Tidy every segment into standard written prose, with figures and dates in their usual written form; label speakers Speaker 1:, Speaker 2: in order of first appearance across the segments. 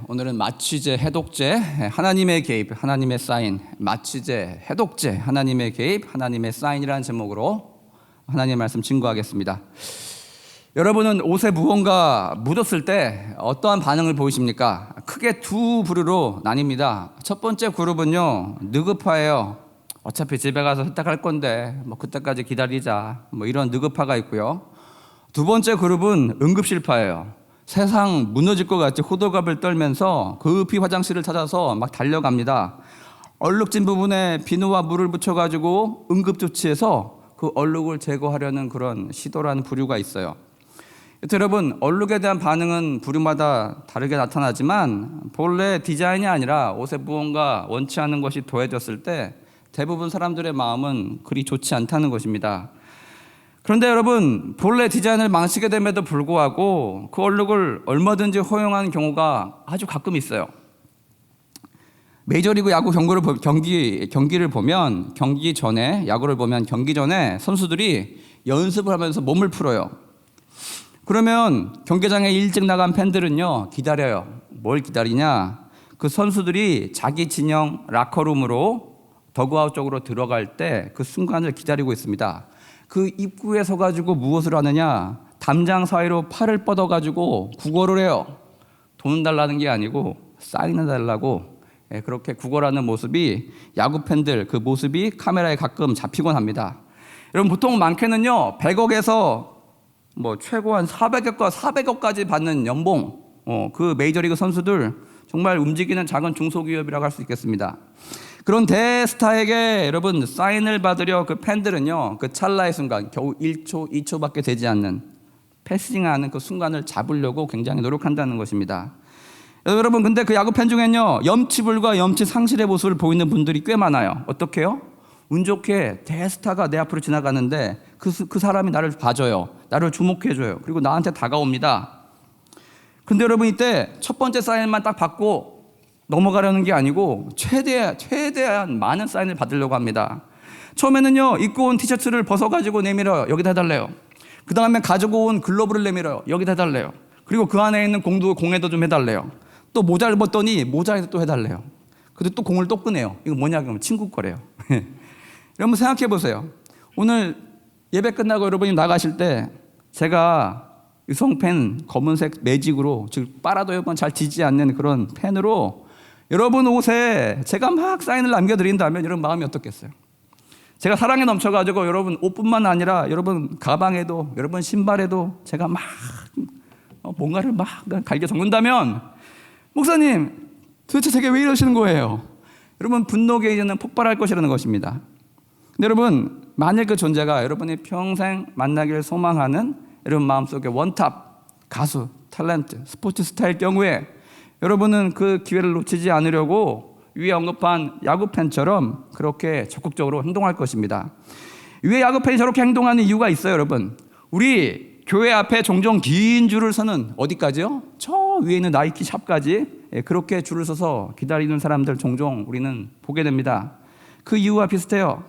Speaker 1: 오늘은 마취제, 해독제, 하나님의 개입, 하나님의 사인, 마취제, 해독제, 하나님의 개입, 하나님의 사인이라는 제목으로 하나님의 말씀 증거하겠습니다. 여러분은 옷에 무언가 묻었을 때 어떠한 반응을 보이십니까? 크게 두 부류로 나뉩니다. 첫 번째 그룹은요, 느급파예요. 어차피 집에 가서 세탁할 건데 그때까지 기다리자, 이런 느급파가 있고요. 두 번째 그룹은 응급실파예요. 세상 무너질 것 같이 호들갑을 떨면서 급히 화장실을 찾아서 막 달려갑니다. 얼룩진 부분에 비누와 물을 묻혀가지고 응급조치해서 그 얼룩을 제거하려는 그런 시도라는 부류가 있어요. 여러분, 얼룩에 대한 반응은 부류마다 다르게 나타나지만 본래 디자인이 아니라 옷에 무언가 원치 않은 것이 더해졌을 때 대부분 사람들의 마음은 그리 좋지 않다는 것입니다. 그런데 여러분, 본래 디자인을 망치게 됨에도 불구하고 그 얼룩을 얼마든지 허용하는 경우가 아주 가끔 있어요. 메이저리그 야구 경기를 보면 경기 전에, 야구를 보면 경기 전에 선수들이 연습을 하면서 몸을 풀어요. 그러면 경기장에 일찍 나간 팬들은요, 기다려요. 뭘 기다리냐? 그 선수들이 자기 진영 라커룸으로 더그아웃 쪽으로 들어갈 때 그 순간을 기다리고 있습니다. 그 입구에 서가지고 무엇을 하느냐? 담장 사이로 팔을 뻗어가지고 구걸을 해요. 돈 달라는 게 아니고 사인을 달라고. 그렇게 구걸하는 모습이 야구 팬들 그 모습이 카메라에 가끔 잡히곤 합니다. 여러분, 보통 많게는요 100억에서 최고 한 400억까지 받는 연봉, 그 메이저리그 선수들 정말 움직이는 작은 중소기업이라고 할 수 있겠습니다. 그런 대스타에게 여러분 사인을 받으려 그 팬들은요, 그 찰나의 순간, 겨우 1초, 2초밖에 되지 않는 패싱하는 그 순간을 잡으려고 굉장히 노력한다는 것입니다. 여러분, 근데 그 야구 팬 중엔요, 염치불과 염치상실의 모습을 보이는 분들이 꽤 많아요. 어떻게요? 운 좋게 대스타가 내 앞으로 지나가는데 그 사람이 나를 봐줘요. 나를 주목해줘요. 그리고 나한테 다가옵니다. 근데 여러분, 이때 첫 번째 사인만 딱 받고 넘어가려는 게 아니고 최대한 많은 사인을 받으려고 합니다. 처음에는요, 입고 온 티셔츠를 벗어가지고 내밀어요. 여기다 해달래요. 그 다음에 가지고 온 글러브를 내밀어요. 여기다 해달래요. 그리고 그 안에 있는 공에도 좀 해달래요. 또 모자를 벗더니 모자에도 또 해달래요. 근데 또 공을 또 꺼내요. 이거 뭐냐 그러면 친구 거래요. 여러분, 생각해 보세요. 오늘 예배 끝나고 여러분이 나가실 때 제가 유성펜 검은색 매직으로, 즉 빨아도 여러분 잘 지지 않는 그런 펜으로 여러분 옷에 제가 막 사인을 남겨드린다면 여러분 마음이 어떻겠어요? 제가 사랑에 넘쳐가지고 여러분 옷뿐만 아니라 여러분 가방에도, 여러분 신발에도 제가 막 뭔가를 막 갈겨 적는다면, 목사님 도대체 제게 왜 이러시는 거예요? 여러분, 분노 게이지는 폭발할 것이라는 것입니다. 근데 여러분, 만약 그 존재가 여러분이 평생 만나길 소망하는 여러분 마음속에 원탑 가수, 탤런트, 스포츠 스타일 경우에 여러분은 그 기회를 놓치지 않으려고 위에 언급한 야구 팬처럼 그렇게 적극적으로 행동할 것입니다. 위에 야구 팬이 저렇게 행동하는 이유가 있어요. 여러분, 우리 교회 앞에 종종 긴 줄을 서는, 어디까지요? 저 위에 있는 나이키 샵까지 그렇게 줄을 서서 기다리는 사람들 종종 우리는 보게 됩니다. 그 이유와 비슷해요.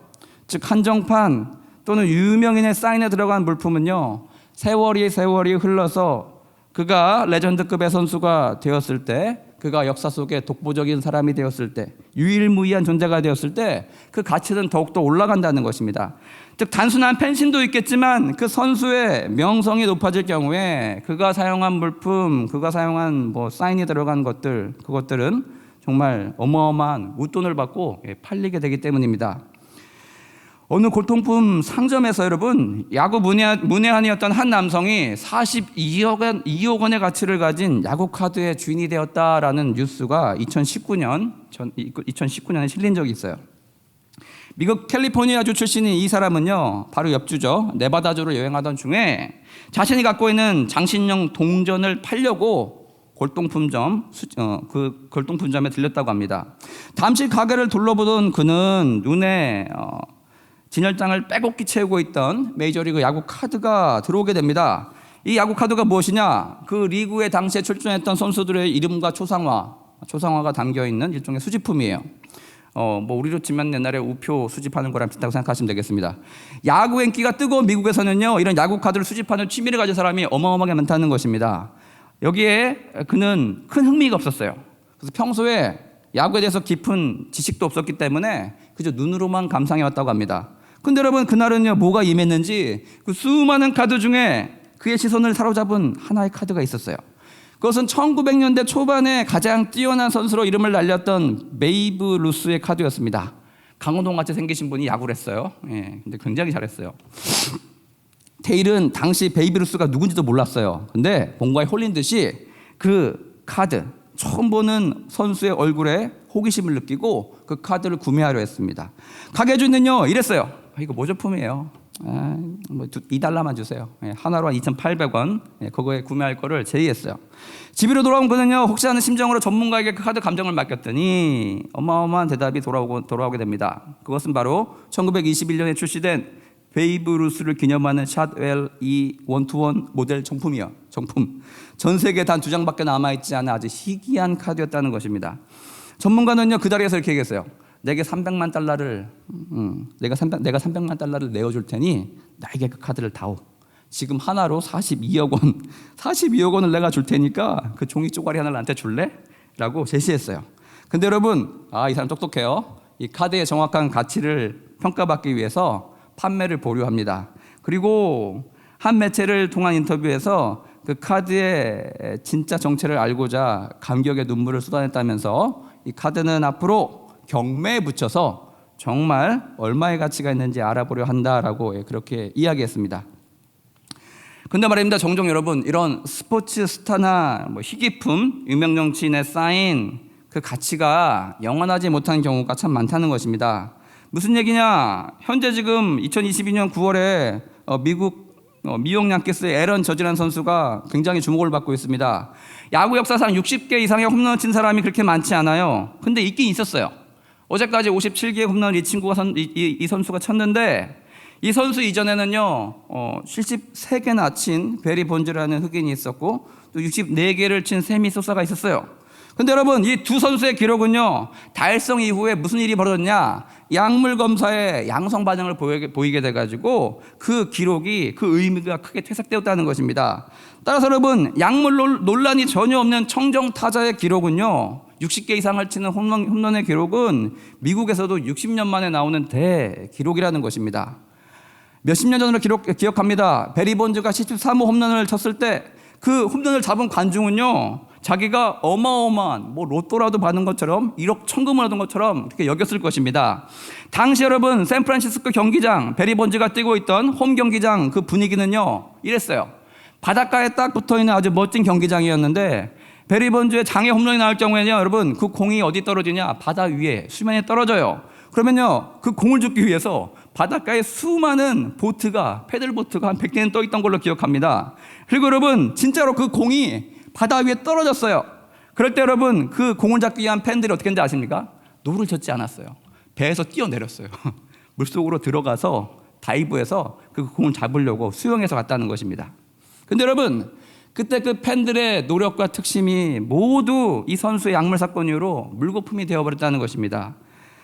Speaker 1: 즉, 한정판 또는 유명인의 사인에 들어간 물품은요, 세월이 흘러서 그가 레전드급의 선수가 되었을 때, 그가 역사 속에 독보적인 사람이 되었을 때, 유일무이한 존재가 되었을 때 그 가치는 더욱더 올라간다는 것입니다. 즉, 단순한 팬심도 있겠지만 그 선수의 명성이 높아질 경우에 그가 사용한 물품, 그가 사용한 사인이 들어간 것들, 그것들은 정말 어마어마한 웃돈을 받고 팔리게 되기 때문입니다. 어느 골동품 상점에서 여러분, 야구 문외한이었던 한 남성이 42억 원의 가치를 가진 야구 카드의 주인이 되었다라는 뉴스가 2019년에 실린 적이 있어요. 미국 캘리포니아주 출신인 이 사람은요, 바로 옆주죠, 네바다주를 여행하던 중에 자신이 갖고 있는 장신용 동전을 팔려고 그 골동품점에 들렸다고 합니다. 잠시 가게를 둘러보던 그는 눈에 진열장을 빼곡히 채우고 있던 메이저리그 야구 카드가 들어오게 됩니다. 이 야구 카드가 무엇이냐? 그 리그에 당시에 출전했던 선수들의 이름과 초상화가 담겨있는 일종의 수집품이에요. 우리로 치면 옛날에 우표 수집하는 거랑 비슷하다고 생각하시면 되겠습니다. 야구 인기가 뜨거운 미국에서는요, 이런 야구 카드를 수집하는 취미를 가진 사람이 어마어마하게 많다는 것입니다. 여기에 그는 큰 흥미가 없었어요. 그래서 평소에 야구에 대해서 깊은 지식도 없었기 때문에 그저 눈으로만 감상해왔다고 합니다. 근데 여러분, 그날은요, 뭐가 임했는지 그 수많은 카드 중에 그의 시선을 사로잡은 하나의 카드가 있었어요. 그것은 1900년대 초반에 가장 뛰어난 선수로 이름을 날렸던 베이브 루스의 카드였습니다. 강호동같이 생기신 분이 야구를 했어요. 예, 근데 굉장히 잘했어요. 테일은 당시 베이브 루스가 누군지도 몰랐어요. 근데 뭔가에 홀린 듯이 그 카드, 처음 보는 선수의 얼굴에 호기심을 느끼고 그 카드를 구매하려 했습니다. 가게 주인은요, 이랬어요. 이거 모조품이에요. 뭐 $2만 주세요. 하나로 한 2,800원. 그거에 구매할 거를 제의했어요. 집으로 돌아온 그는요, 혹시 하는 심정으로 전문가에게 그 카드 감정을 맡겼더니 어마어마한 대답이 돌아오게 됩니다. 그것은 바로 1921년에 출시된 베이브 루스를 기념하는 샷웰 이 원투원 모델 정품. 전 세계에 단 2장밖에 남아있지 않은 아주 희귀한 카드였다는 것입니다. 전문가는요, 그 자리에서 이렇게 얘기했어요. 내가 300만 달러를 내어줄 테니 나에게 그 카드를 다오. 지금 하나로 42억 원, 42억 원을 내가 줄 테니까 그 종이 쪼가리 하나를 나한테 줄래? 라고 제시했어요. 근데 여러분, 이 사람 똑똑해요. 이 카드의 정확한 가치를 평가받기 위해서 판매를 보류합니다. 그리고 한 매체를 통한 인터뷰에서 그 카드의 진짜 정체를 알고자 감격의 눈물을 쏟아냈다면서 이 카드는 앞으로 경매에 붙여서 정말 얼마의 가치가 있는지 알아보려 한다라고 그렇게 이야기했습니다. 근데 말입니다, 종종 여러분, 이런 스포츠 스타나 희귀품, 유명 정치인의 사인, 그 가치가 영원하지 못하는 경우가 참 많다는 것입니다. 무슨 얘기냐? 현재 지금 2022년 9월에 미국 양키스의 에런 저지란 선수가 굉장히 주목을 받고 있습니다. 야구 역사상 60개 이상의 홈런을 친 사람이 그렇게 많지 않아요. 근데 있긴 있었어요. 어제까지 57개의 홈런을 이 선수가 쳤는데, 이 선수 이전에는요 73개나 친 베리 본즈라는 흑인이 있었고, 또 64개를 친 세미 소사가 있었어요. 근데 여러분, 이 두 선수의 기록은요, 달성 이후에 무슨 일이 벌어졌냐? 약물 검사에 양성 반응을 보이게 돼가지고 그 기록이, 그 의미가 크게 퇴색되었다는 것입니다. 따라서 여러분, 약물 논란이 전혀 없는 청정 타자의 기록은요, 60개 이상을 치는 홈런의 기록은 미국에서도 60년 만에 나오는 대기록이라는 것입니다. 몇십 년 전으로 기억합니다. 베리 본즈가 13호 홈런을 쳤을 때 그 홈런을 잡은 관중은요, 자기가 어마어마한 로또라도 받은 것처럼, 1억 천금을 얻은 것처럼 그렇게 여겼을 것입니다. 당시 여러분, 샌프란시스코 경기장, 베리 본즈가 뛰고 있던 홈 경기장 그 분위기는요, 이랬어요. 바닷가에 딱 붙어있는 아주 멋진 경기장이었는데, 베리 본즈의 장애 홈런이 나올 경우에는요, 여러분, 그 공이 어디 떨어지냐? 바다 위에, 수면에 떨어져요. 그러면요, 그 공을 줍기 위해서 바닷가에 수많은 패들보트가 한 100대는 떠 있던 걸로 기억합니다. 그리고 여러분, 진짜로 그 공이 바다 위에 떨어졌어요. 그럴 때 여러분, 그 공을 잡기 위한 팬들이 어떻게 했는지 아십니까? 노를 젓지 않았어요. 배에서 뛰어내렸어요. 물속으로 들어가서 다이브해서 그 공을 잡으려고 수영해서 갔다는 것입니다. 근데 여러분, 그때 그 팬들의 노력과 특심이 모두 이 선수의 약물 사건 이후로 물거품이 되어버렸다는 것입니다.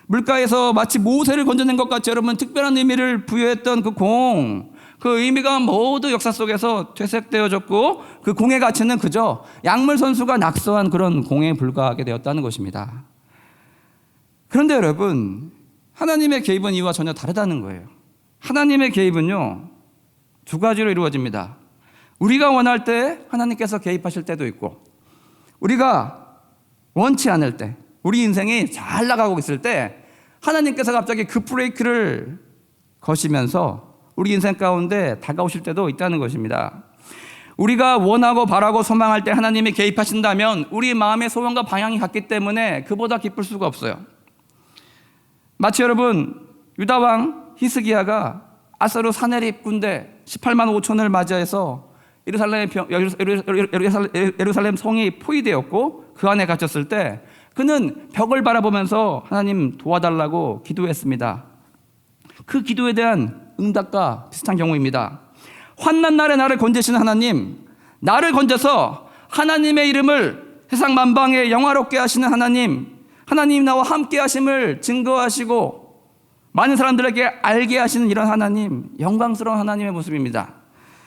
Speaker 1: 물가에서 마치 모세를 건져낸 것 같이 여러분, 특별한 의미를 부여했던 그 공, 그 의미가 모두 역사 속에서 퇴색되어졌고, 그 공의 가치는 그저 약물 선수가 낙서한 그런 공에 불과하게 되었다는 것입니다. 그런데 여러분, 하나님의 개입은 이와 전혀 다르다는 거예요. 하나님의 개입은요, 두 가지로 이루어집니다. 우리가 원할 때 하나님께서 개입하실 때도 있고, 우리가 원치 않을 때, 우리 인생이 잘 나가고 있을 때 하나님께서 갑자기 급브레이크를 거시면서 우리 인생 가운데 다가오실 때도 있다는 것입니다. 우리가 원하고 바라고 소망할 때 하나님이 개입하신다면 우리 마음의 소원과 방향이 같기 때문에 그보다 기쁠 수가 없어요. 마치 여러분, 유다왕 히스기야가 아사르 사내립 군대 18만 5천을 맞이해서 예루살렘 성이 포위되었고 그 안에 갇혔을 때 그는 벽을 바라보면서 하나님 도와달라고 기도했습니다. 그 기도에 대한 응답과 비슷한 경우입니다. 환난 날에 나를 건지시는 하나님, 나를 건져서 하나님의 이름을 세상 만방에 영화롭게 하시는 하나님, 하나님 나와 함께 하심을 증거하시고 많은 사람들에게 알게 하시는 이런 하나님, 영광스러운 하나님의 모습입니다.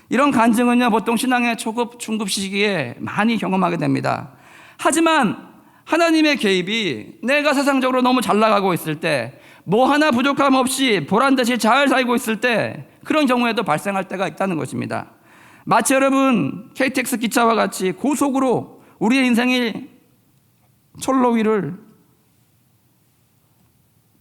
Speaker 1: 이런 간증은요, 보통 신앙의 초급, 중급 시기에 많이 경험하게 됩니다. 하지만 하나님의 개입이 내가 세상적으로 너무 잘 나가고 있을 때, 뭐 하나 부족함 없이 보란듯이 잘 살고 있을 때, 그런 경우에도 발생할 때가 있다는 것입니다. 마치 여러분 KTX 기차와 같이 고속으로 우리의 인생이 철로 위를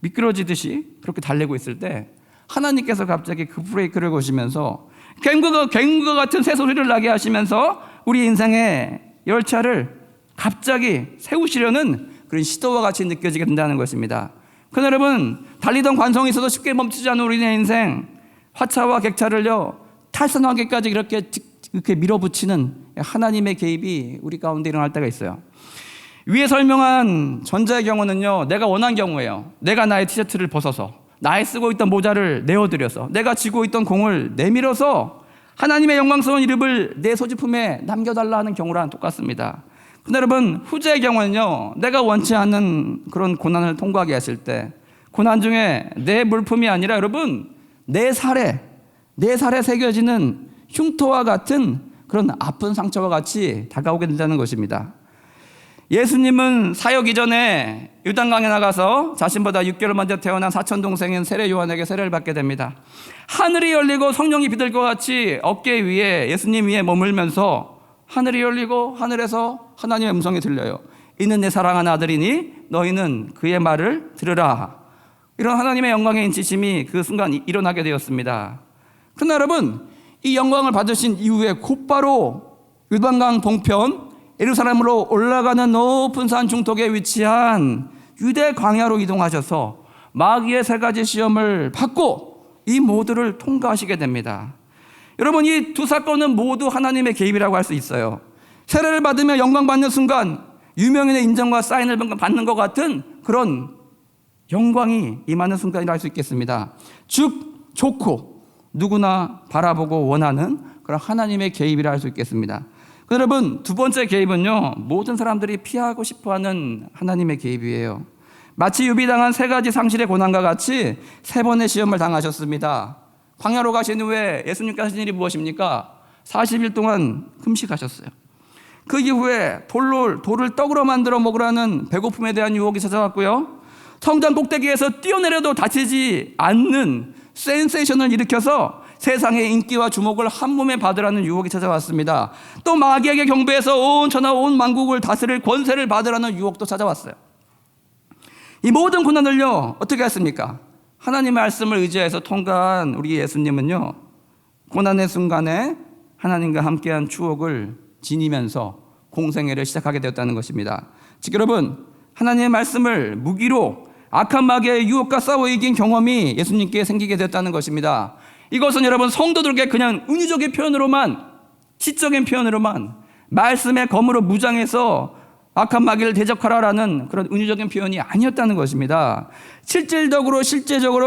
Speaker 1: 미끄러지듯이 그렇게 달리고 있을 때, 하나님께서 갑자기 그 브레이크를 거시면서 갱과 같은 새소리를 나게 하시면서 우리 인생의 열차를 갑자기 세우시려는 그런 시도와 같이 느껴지게 된다는 것입니다. 그러나 여러분, 달리던 관성이 있어도 쉽게 멈추지 않는 우리의 인생, 화차와 객차를요 탈선하기까지 이렇게 밀어붙이는 하나님의 개입이 우리 가운데 일어날 때가 있어요. 위에 설명한 전자의 경우는요, 내가 원한 경우예요. 내가 나의 티셔츠를 벗어서, 나의 쓰고 있던 모자를 내어드려서, 내가 쥐고 있던 공을 내밀어서 하나님의 영광스러운 이름을 내 소지품에 남겨달라 하는 경우랑 똑같습니다. 근데 여러분, 후자의 경우는요, 내가 원치 않는 그런 고난을 통과하게 하실 때, 고난 중에 내 물품이 아니라 여러분, 내 살에 새겨지는 흉터와 같은 그런 아픈 상처와 같이 다가오게 된다는 것입니다. 예수님은 사역 이전에 요단강에 나가서 자신보다 6개월 먼저 태어난 사촌동생인 세례 요한에게 세례를 받게 됩니다. 하늘이 열리고 성령이 비들 것 같이 어깨 위에, 예수님 위에 머물면서 하늘이 열리고 하늘에서 하나님의 음성이 들려요. 이는 내 사랑하는 아들이니 너희는 그의 말을 들으라. 이런 하나님의 영광의 인치심이 그 순간 일어나게 되었습니다. 그러나 여러분, 이 영광을 받으신 이후에 곧바로 요단강 동편 예루살렘으로 올라가는 높은 산 중턱에 위치한 유대 광야로 이동하셔서 마귀의 3가지 시험을 받고 이 모두를 통과하시게 됩니다. 여러분, 이 두 사건은 모두 하나님의 개입이라고 할 수 있어요. 세례를 받으며 영광 받는 순간 유명인의 인정과 사인을 받는 것 같은 그런 영광이 임하는 순간이라 할 수 있겠습니다. 즉 좋고 누구나 바라보고 원하는 그런 하나님의 개입이라 할 수 있겠습니다. 여러분, 두 번째 개입은요, 모든 사람들이 피하고 싶어하는 하나님의 개입이에요. 마치 유비당한 3가지 상실의 고난과 같이 3번의 시험을 당하셨습니다. 광야로 가신 후에 예수님께서 하신 일이 무엇입니까? 40일 동안 금식하셨어요. 그 이후에 돌을 떡으로 만들어 먹으라는 배고픔에 대한 유혹이 찾아왔고요, 성전 꼭대기에서 뛰어내려도 다치지 않는 센세이션을 일으켜서 세상의 인기와 주목을 한 몸에 받으라는 유혹이 찾아왔습니다. 또 마귀에게 경배해서 온 천하 온 만국을 다스릴 권세를 받으라는 유혹도 찾아왔어요. 이 모든 고난을요 어떻게 했습니까? 하나님의 말씀을 의지해서 통과한 우리 예수님은요, 고난의 순간에 하나님과 함께한 추억을 지니면서 공생애를 시작하게 되었다는 것입니다. 즉 여러분, 하나님의 말씀을 무기로 악한 마귀의 유혹과 싸워 이긴 경험이 예수님께 생기게 되었다는 것입니다. 이것은 여러분, 성도들에게 그냥 은유적인 표현으로만, 지적인 표현으로만 말씀의 검으로 무장해서 악한 마귀를 대적하라라는 그런 은유적인 표현이 아니었다는 것입니다. 실질적으로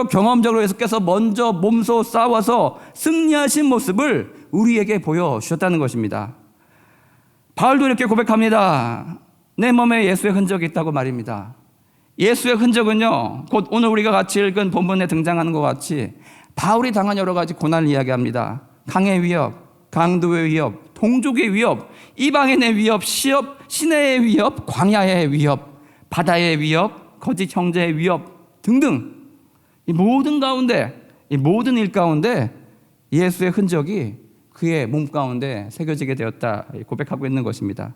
Speaker 1: 경험적으로 예수께서 먼저 몸소 싸워서 승리하신 모습을 우리에게 보여주셨다는 것입니다. 바울도 이렇게 고백합니다. 내 몸에 예수의 흔적이 있다고 말입니다. 예수의 흔적은요, 곧 오늘 우리가 같이 읽은 본문에 등장하는 것 같이 바울이 당한 여러 가지 고난을 이야기합니다. 강의 위협, 강도의 위협, 동족의 위협, 이방인의 위협, 시내의 위협, 광야의 위협, 바다의 위협, 거짓 형제의 위협 등등, 이 모든 가운데, 이 모든 일 가운데 예수의 흔적이 그의 몸 가운데 새겨지게 되었다 고백하고 있는 것입니다.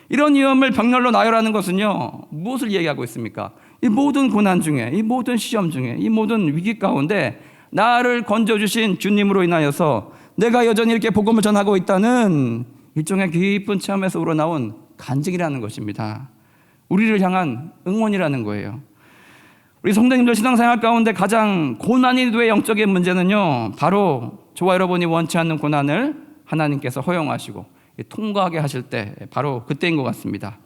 Speaker 1: 이런 위험을 병렬로 나열하는 것은요, 무엇을 얘기하고 있습니까? 이 모든 고난 중에, 이 모든 시험 중에, 이 모든 위기 가운데 나를 건져주신 주님으로 인하여서 내가 여전히 이렇게 복음을 전하고 있다는 일종의 깊은 체험에서 우러나온 간증이라는 것입니다. 우리를 향한 응원이라는 거예요. 우리 성도님들 신앙생활 가운데 가장 고난이 돼 영적인 문제는요, 바로 저와 여러분이 원치 않는 고난을 하나님께서 허용하시고 통과하게 하실 때, 바로 그때인 것 같습니다.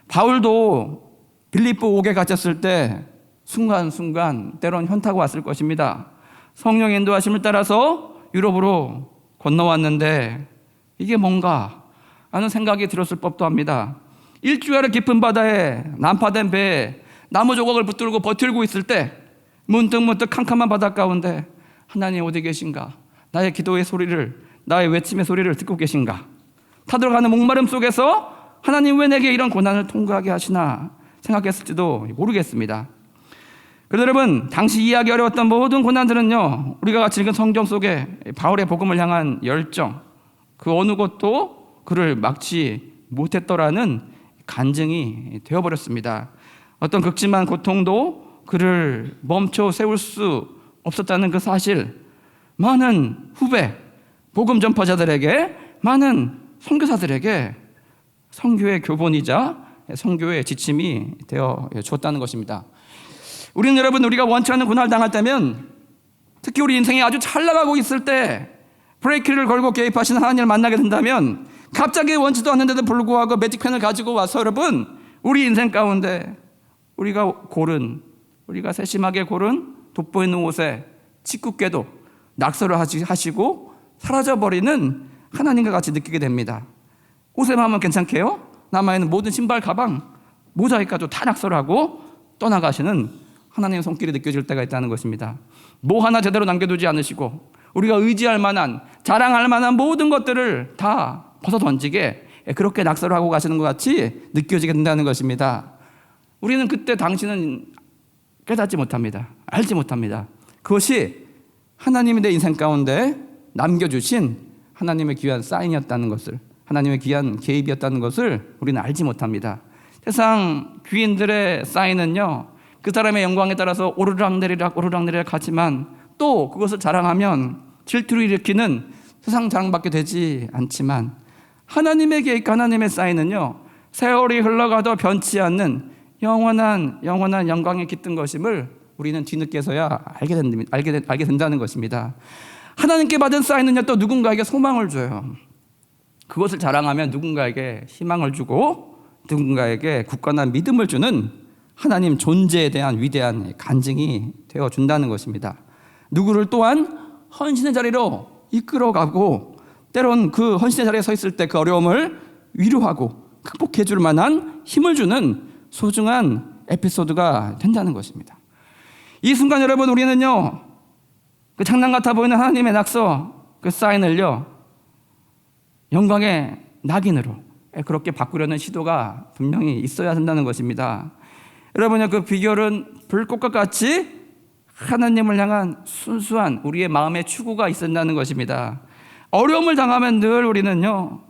Speaker 1: 바울도 빌립보 옥에 갇혔을 때 순간순간 때론 현타가 왔을 것입니다. 성령의 인도하심을 따라서 유럽으로 건너왔는데 이게 뭔가 하는 생각이 들었을 법도 합니다. 일주일의 깊은 바다에 난파된 배에 나무 조각을 붙들고 버틸고 있을 때 문득 캄캄한 바다 가운데 하나님 어디 계신가? 나의 기도의 소리를, 나의 외침의 소리를 듣고 계신가? 타들어가는 목마름 속에서 하나님 왜 내게 이런 고난을 통과하게 하시나 생각했을지도 모르겠습니다. 그래서 여러분, 당시 이해하기 어려웠던 모든 고난들은요, 우리가 같이 읽은 성경 속에 바울의 복음을 향한 열정, 그 어느 것도 그를 막지 못했더라는 간증이 되어버렸습니다. 어떤 극심한 고통도 그를 멈춰 세울 수 없었다는 그 사실, 많은 후배, 복음 전파자들에게, 많은 선교사들에게 선교의 교본이자 선교의 지침이 되어 주었다는 것입니다. 우리는 여러분, 우리가 원치 않는 고난을 당할 때면, 특히 우리 인생이 아주 잘 나가고 있을 때 브레이크를 걸고 개입하시는 하나님을 만나게 된다면, 갑자기 원치도 않는데도 불구하고 매직펜을 가지고 와서 여러분, 우리 인생 가운데 우리가 세심하게 고른 돋보이는 옷에 짓궂게도 낙서를 하시고 사라져버리는 하나님과 같이 느끼게 됩니다. 옷의 마음은 괜찮게요, 남아있는 모든 신발, 가방, 모자이까지 다 낙서를 하고 떠나가시는 하나님의 손길이 느껴질 때가 있다는 것입니다. 뭐 하나 제대로 남겨두지 않으시고 우리가 의지할 만한, 자랑할 만한 모든 것들을 다 벗어던지게 그렇게 낙서를 하고 가시는 것 같이 느껴지게 된다는 것입니다. 우리는 그때 당시는 깨닫지 못합니다. 알지 못합니다. 그것이 하나님이 내 인생 가운데 남겨주신 하나님의 귀한 사인이었다는 것을, 하나님의 귀한 개입이었다는 것을 우리는 알지 못합니다. 세상 귀인들의 사인은요, 그 사람의 영광에 따라서 오르락내리락 하지만 또 그것을 자랑하면 질투를 일으키는 세상 자랑밖에 되지 않지만, 하나님의 계획, 하나님의 사인은요, 세월이 흘러가도 변치 않는 영원한 영광에 깃든 것임을 우리는 뒤늦게서야 알게 된다는 것입니다. 하나님께 받은 사인은요, 또 누군가에게 소망을 줘요. 그것을 자랑하면 누군가에게 희망을 주고 누군가에게 굳건한 믿음을 주는 하나님 존재에 대한 위대한 간증이 되어준다는 것입니다. 누구를 또한 헌신의 자리로 이끌어가고, 때론 그 헌신의 자리에 서 있을 때 그 어려움을 위로하고 극복해 줄 만한 힘을 주는 소중한 에피소드가 된다는 것입니다. 이 순간 여러분, 우리는요, 그 장난 같아 보이는 하나님의 낙서, 그 사인을요, 영광의 낙인으로 그렇게 바꾸려는 시도가 분명히 있어야 한다는 것입니다. 여러분의 그 비결은 불꽃과 같이 하나님을 향한 순수한 우리의 마음의 추구가 있어야한다는 것입니다. 어려움을 당하면 늘 우리는요,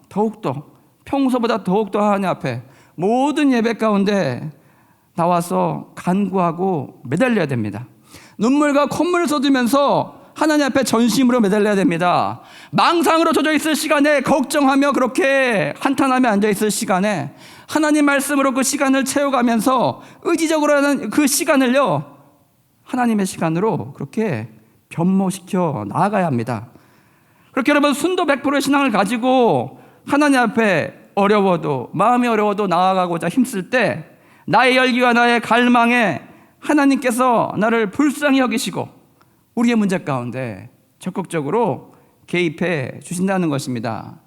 Speaker 1: 평소보다 더욱더 하나님 앞에 모든 예배 가운데 나와서 간구하고 매달려야 됩니다. 눈물과 콧물을 쏟으면서 하나님 앞에 전심으로 매달려야 됩니다. 망상으로 젖어 있을 시간에, 걱정하며 그렇게 한탄하며 앉아 있을 시간에 하나님 말씀으로 그 시간을 채워가면서 의지적으로 하는 그 시간을요, 하나님의 시간으로 그렇게 변모시켜 나아가야 합니다. 그렇게 여러분, 순도 100%의 신앙을 가지고 하나님 앞에 마음이 어려워도 나아가고자 힘쓸 때, 나의 열기와 나의 갈망에 하나님께서 나를 불쌍히 여기시고 우리의 문제 가운데 적극적으로 개입해 주신다는 것입니다.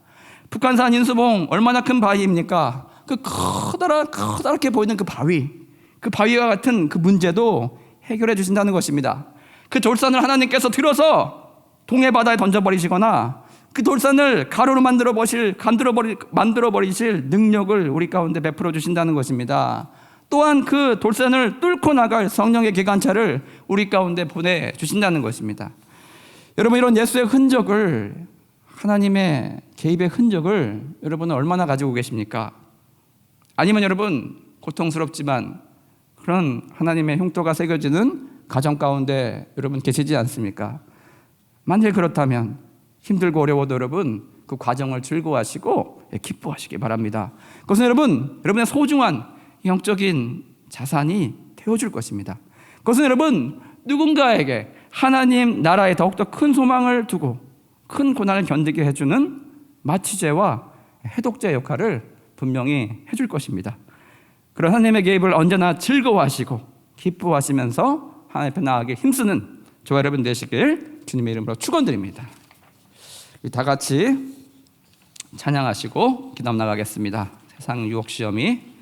Speaker 1: 북한산 인수봉, 얼마나 큰 바위입니까? 그 커다랗게 보이는 그 바위와 같은 그 문제도 해결해 주신다는 것입니다. 그 돌산을 하나님께서 들어서 동해 바다에 던져버리시거나 그 돌산을 가루로 만들어 버리실 능력을 우리 가운데 베풀어 주신다는 것입니다. 또한 그 돌산을 뚫고 나갈 성령의 기관차를 우리 가운데 보내주신다는 것입니다. 여러분, 이런 예수의 흔적을, 하나님의 개입의 흔적을 여러분은 얼마나 가지고 계십니까? 아니면 여러분, 고통스럽지만 그런 하나님의 흉터가 새겨지는 가정 가운데 여러분 계시지 않습니까? 만일 그렇다면 힘들고 어려워도 여러분 그 과정을 즐거워하시고 기뻐하시기 바랍니다. 그것은 여러분의 소중한 영적인 자산이 되어줄 것입니다. 그것은 여러분, 누군가에게 하나님 나라에 더욱더 큰 소망을 두고 큰 고난을 견디게 해주는 마취제와 해독제 역할을 분명히 해줄 것입니다. 그런 하나님의 개입을 언제나 즐거워하시고 기뻐하시면서 하나님 앞에 나아가게 힘쓰는 저와 여러분 되시길 주님의 이름으로 축원드립니다. 다 같이 찬양하시고 기도함 나가겠습니다. 세상 유혹 시험이